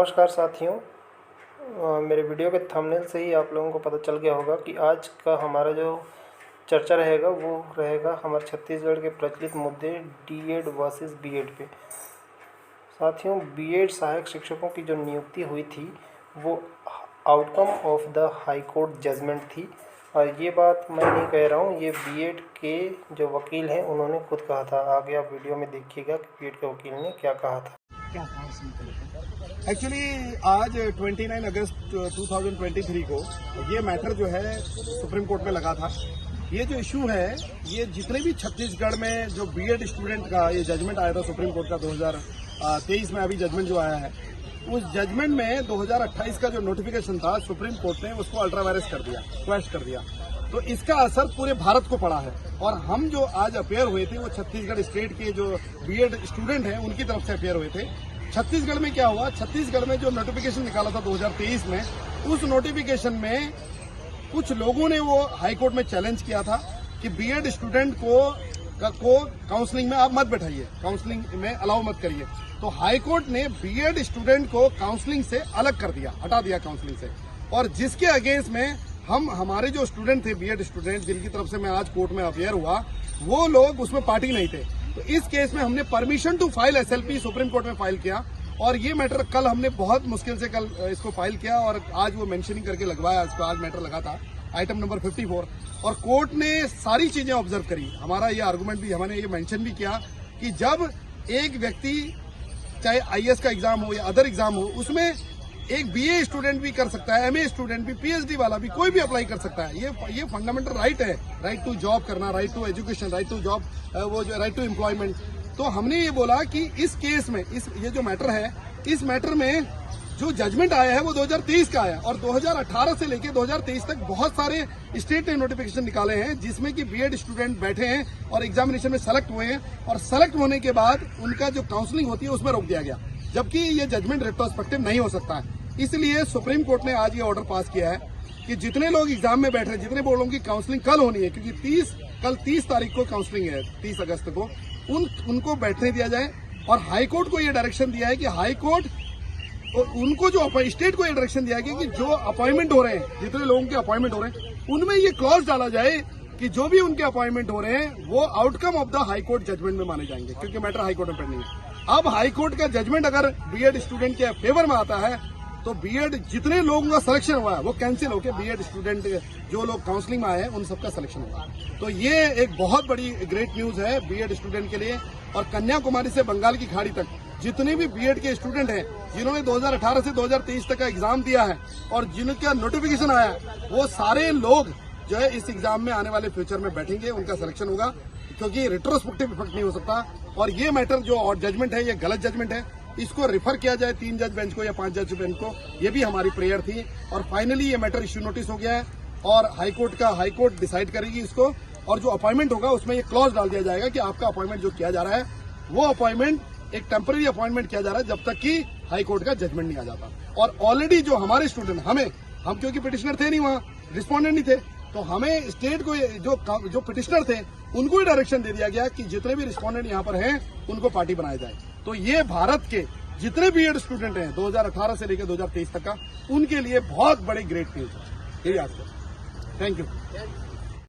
नमस्कार साथियों, मेरे वीडियो के थंबनेल से ही आप लोगों को पता चल गया होगा कि आज का हमारा जो चर्चा रहेगा वो रहेगा हमारे छत्तीसगढ़ के प्रचलित मुद्दे डीएड वर्सेस बीएड पे। साथियों, बीएड सहायक शिक्षकों की जो नियुक्ति हुई थी वो outcome of the high court judgement थी और ये बात मैं नहीं कह रहा हूँ, ये बीएड के जो वकील हैं उन्होंने खुद कहा था। आगे आप वीडियो में देखिएगा कि बीएड के वकील ने क्या कहा था। एक्चुअली आज 29 अगस्त 2023 को ये मैटर जो है सुप्रीम कोर्ट में लगा था। ये जो इशू है, ये जितने भी छत्तीसगढ़ में जो बीएड स्टूडेंट का ये जजमेंट आया था सुप्रीम कोर्ट का 2023 में, अभी जजमेंट जो आया है, उस जजमेंट में 2028 का जो नोटिफिकेशन था सुप्रीम कोर्ट ने उसको अल्ट्रा वायरस कर दिया, क्वैश कर दिया। तो इसका असर पूरे भारत को पड़ा है और हम जो आज अपेयर हुए थे वो छत्तीसगढ़ स्टेट के जो बीएड स्टूडेंट हैं उनकी तरफ से अपेयर हुए थे। छत्तीसगढ़ में क्या हुआ, छत्तीसगढ़ में जो नोटिफिकेशन निकाला था 2023 में, उस नोटिफिकेशन में कुछ लोगों ने वो हाईकोर्ट में चैलेंज किया था कि बीएड स्टूडेंट को काउंसलिंग में आप मत बैठाइए, काउंसलिंग में अलाउ मत करिए। तो हाईकोर्ट ने बीएड स्टूडेंट को काउंसलिंग से अलग कर दिया, हटा दिया काउंसलिंग से, और जिसके अगेंस्ट में हमारे जो स्टूडेंट थे, बीएड स्टूडेंट जिनकी तरफ से मैं आज कोर्ट में अपेयर हुआ, वो लोग उसमें पार्टी नहीं थे। तो इस केस में हमने permission to file SLP supreme court में फाइल किया और ये मैटर कल हमने बहुत मुश्किल से कल इसको फाइल किया और आज वो मेंशनिंग करके लगवाया। इसको आज मैटर लगा था आइटम नंबर 54 और कोर्ट ने सारी चीजें ऑब्जर्व करी। हमारा ये आर्गुमेंट भी, हमने ये मेंशन भी किया कि जब एक व्यक्ति चाहे आईएएस का एग्जाम हो या अदर एग्जाम हो, उसमें एक बीए स्टूडेंट भी कर सकता है, एमए स्टूडेंट भी, पीएचडी वाला भी, कोई भी अप्लाई कर सकता है। ये फंडामेंटल राइट है, राइट टू जॉब करना, right to education, right to job, वो जो राइट टू एम्प्लॉयमेंट। तो हमने ये बोला कि इस केस में, ये जो मैटर है, इस मैटर में जो जजमेंट आया है वो 2023 का आया और 2018 से लेकर 2023 तक बहुत सारे स्टेट ने नोटिफिकेशन निकाले हैं जिसमें कि बीएड स्टूडेंट बैठे हैं और एग्जामिनेशन में सेलेक्ट हुए हैं और सेलेक्ट होने के बाद उनका जो काउंसलिंग होती है उसमें रोक दिया गया, जबकि ये जजमेंट रेट्रोस्पेक्टिव नहीं हो सकता है। इसलिए सुप्रीम कोर्ट ने आज ये ऑर्डर पास किया है कि जितने लोग एग्जाम में बैठ रहे हैं, जितने बोर्डों की काउंसलिंग कल होनी है, क्योंकि कल 30 तारीख को काउंसलिंग है, 30 अगस्त को, उनको बैठने दिया जाए। और हाईकोर्ट को ये डायरेक्शन दिया है कि हाईकोर्ट और उनको जो स्टेट को ये डायरेक्शन दिया गया कि जो अपॉइंटमेंट हो रहे हैं, जितने लोगों के अपॉइंटमेंट हो रहे हैं, उनमें ये क्लॉज डाला जाए कि जो भी उनके अपॉइंटमेंट हो रहे हैं वो outcome of the high court judgement में माने जाएंगे, क्योंकि मैटर हाईकोर्ट में पेंडिंग है। अब हाईकोर्ट का जजमेंट अगर बीएड स्टूडेंट के फेवर में आता है तो बीएड जितने लोगों का सिलेक्शन हुआ है वो कैंसिल होकर बीएड स्टूडेंट जो लोग काउंसलिंग में आए हैं उन सबका सिलेक्शन होगा। तो ये एक बहुत बड़ी ग्रेट न्यूज है बीएड स्टूडेंट के लिए। और कन्याकुमारी से बंगाल की खाड़ी तक जितने भी बीएड के स्टूडेंट हैं जिन्होंने 2018 से 2023 तक का एग्जाम दिया है और जिनका नोटिफिकेशन आया, वो सारे लोग जो है इस एग्जाम में आने वाले फ्यूचर में बैठेंगे, उनका सिलेक्शन होगा, क्योंकि रिट्रोस्पेक्टिव इफेक्ट नहीं हो सकता। और ये मैटर जो जजमेंट है ये गलत जजमेंट है, इसको रिफर किया जाए 3 जज बेंच को या 5 जज बेंच को, ये भी हमारी प्रेयर थी। और फाइनली ये मैटर इश्यू नोटिस हो गया है और हाईकोर्ट डिसाइड करेगी इसको, और जो अपॉइंटमेंट होगा उसमें ये क्लॉज डाल दिया जाएगा कि आपका अपॉइंटमेंट जो किया जा रहा है वो अपॉइंटमेंट एक टेम्पररी अपॉइंटमेंट किया जा रहा है जब तक कि हाईकोर्ट का जजमेंट नहीं आ जाता। और ऑलरेडी जो हमारे स्टूडेंट हम क्योंकि पिटिशनर थे नहीं, वहां रिस्पोंडेंट नहीं थे, तो हमें स्टेट को जो पिटिशनर थे उनको ही डायरेक्शन दे दिया गया कि जितने भी रिस्पोंडेंट यहाँ पर हैं उनको पार्टी बनाया जाए। तो ये भारत के जितने बीएड स्टूडेंट हैं 2018 से लेकर 2023 तक का, उनके लिए बहुत बड़ी ग्रेट न्यूज है। यही आपको थैंक यू।